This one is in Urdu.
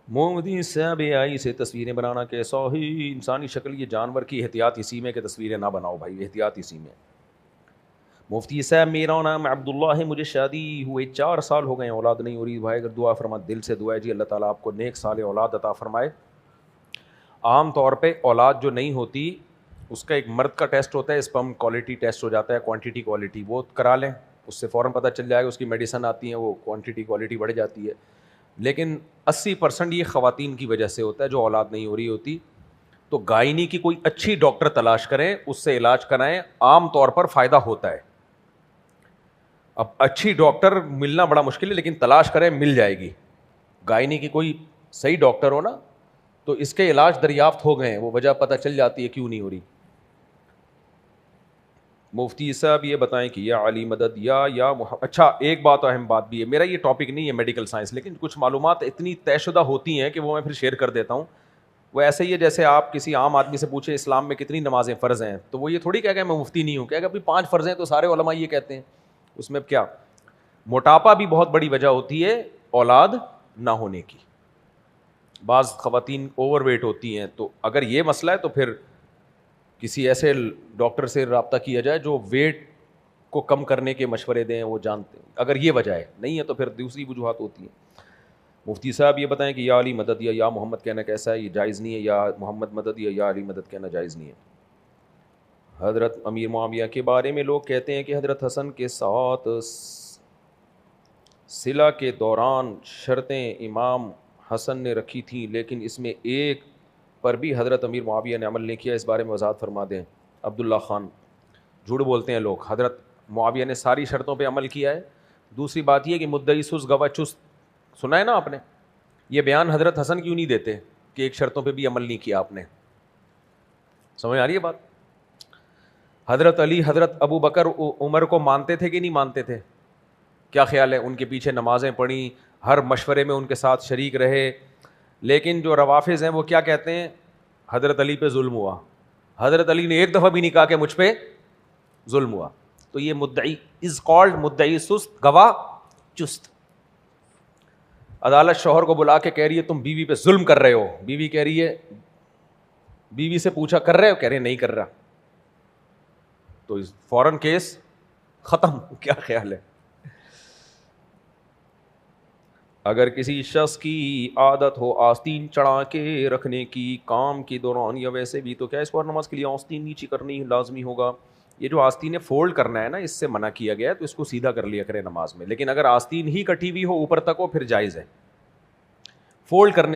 مودی صاحب اے آئی سے تصویریں بنانا کیسا ہی انسانی شکل یہ جانور کی احتیاط اسی میں کہ تصویریں نہ بناؤ بھائی، احتیاط اسی میں. مفتی صاحب میرا نام عبداللہ ہے، مجھے شادی ہوئے 4 سال ہو گئے ہیں، اولاد نہیں ہو رہی بھائی، اگر دعا فرما، دل سے دعا ہے جی اللہ تعالیٰ آپ کو نیک صالح اولاد عطا فرمائے. عام طور پہ اولاد جو نہیں ہوتی اس کا ایک مرد کا ٹیسٹ ہوتا ہے، اسپرم کوالٹی ٹیسٹ ہو جاتا ہے، کوانٹٹی کوالٹی، وہ کرا لیں، اس سے فوراً پتہ چل جائے گا، اس کی میڈیسن آتی ہیں، وہ کوانٹٹی کوالٹی بڑھ جاتی ہے. لیکن 80% یہ خواتین کی وجہ سے ہوتا ہے جو اولاد نہیں ہو رہی ہوتی. تو گائنی کی کوئی اچھی ڈاکٹر تلاش کریں، اس سے علاج کرائیں، عام طور پر فائدہ ہوتا ہے. اب اچھی ڈاکٹر ملنا بڑا مشکل ہے، لیکن تلاش کریں، مل جائے گی. گائنی کی کوئی صحیح ڈاکٹر ہو نا تو اس کے علاج دریافت ہو گئے ہیں، وہ وجہ پتہ چل جاتی ہے کیوں نہیں ہو رہی. مفتی صاحب یہ بتائیں کہ یا علی مدد یا اچھا ایک بات اہم بات بھی ہے، میرا یہ ٹاپک نہیں ہے میڈیکل سائنس، لیکن کچھ معلومات اتنی طے شدہ ہوتی ہیں کہ وہ میں پھر شیئر کر دیتا ہوں. وہ ایسے ہی ہے جیسے آپ کسی عام آدمی سے پوچھیں اسلام میں کتنی نمازیں فرض ہیں، تو وہ یہ تھوڑی کہے گا میں مفتی نہیں ہوں، کہے گا 5 فرض ہیں تو سارے علماء یہ کہتے ہیں. اس میں کیا موٹاپا بھی بہت بڑی وجہ ہوتی ہے اولاد نہ ہونے کی. بعض خواتین اوور ویٹ ہوتی ہیں، تو اگر یہ مسئلہ ہے تو پھر کسی ایسے ڈاکٹر سے رابطہ کیا جائے جو ویٹ کو کم کرنے کے مشورے دیں، وہ جانتے ہیں. اگر یہ وجہ ہے، نہیں ہے تو پھر دوسری وجوہات ہوتی ہیں. مفتی صاحب یہ بتائیں کہ یا علی مدد یا محمد کہنا کیسا ہے، یہ جائز نہیں ہے، یا محمد مدد یا علی مدد کہنا جائز نہیں ہے. حضرت امیر معاویہ کے بارے میں لوگ کہتے ہیں کہ حضرت حسن کے ساتھ صلح کے دوران شرطیں امام حسن نے رکھی تھیں، لیکن اس میں ایک پر بھی حضرت امیر معاویہ نے عمل نہیں کیا، اس بارے میں وضاحت فرما دیں. عبداللہ خان جھوٹ بولتے ہیں لوگ، حضرت معاویہ نے ساری شرطوں پہ عمل کیا ہے. دوسری بات یہ کہ مدعی سست گواہ چست، سنا ہے نا آپ نے، یہ بیان حضرت حسن کیوں نہیں دیتے کہ ایک شرطوں پہ بھی عمل نہیں کیا آپ نے. سمجھ آ رہی ہے بات. حضرت علی حضرت ابو بکر عمر کو مانتے تھے کہ نہیں مانتے تھے؟ کیا خیال ہے؟ ان کے پیچھے نمازیں پڑھی، ہر مشورے میں ان کے ساتھ شریک رہے. لیکن جو روافظ ہیں وہ کیا کہتے ہیں؟ حضرت علی پہ ظلم ہوا. حضرت علی نے ایک دفعہ بھی نہیں کہا کہ مجھ پہ ظلم ہوا. تو یہ مدعی از کالڈ مدعی سست گواہ چست. عدالت شوہر کو بلا کے کہہ رہی ہے تم بیوی پہ ظلم کر رہے ہو، بیوی کہہ رہی ہے، بیوی سے پوچھا کر رہے ہو، کہہ رہے نہیں کر رہا، تو فوراً کیس ختم. کیا خیال ہے؟ اگر کسی شخص کی عادت ہو آستین چڑھا کے رکھنے کی کام کے دوران یا ویسے بھی، تو کیا اس پر نماز کے لیے آستین نیچی کرنی لازمی ہوگا؟ یہ جو آستین فولڈ کرنا ہے نا، اس سے منع کیا گیا ہے، تو اس کو سیدھا کر لیا کرے نماز میں. لیکن اگر آستین ہی کٹی ہوئی ہو اوپر تک ہو پھر جائز ہے. فولڈ کرنے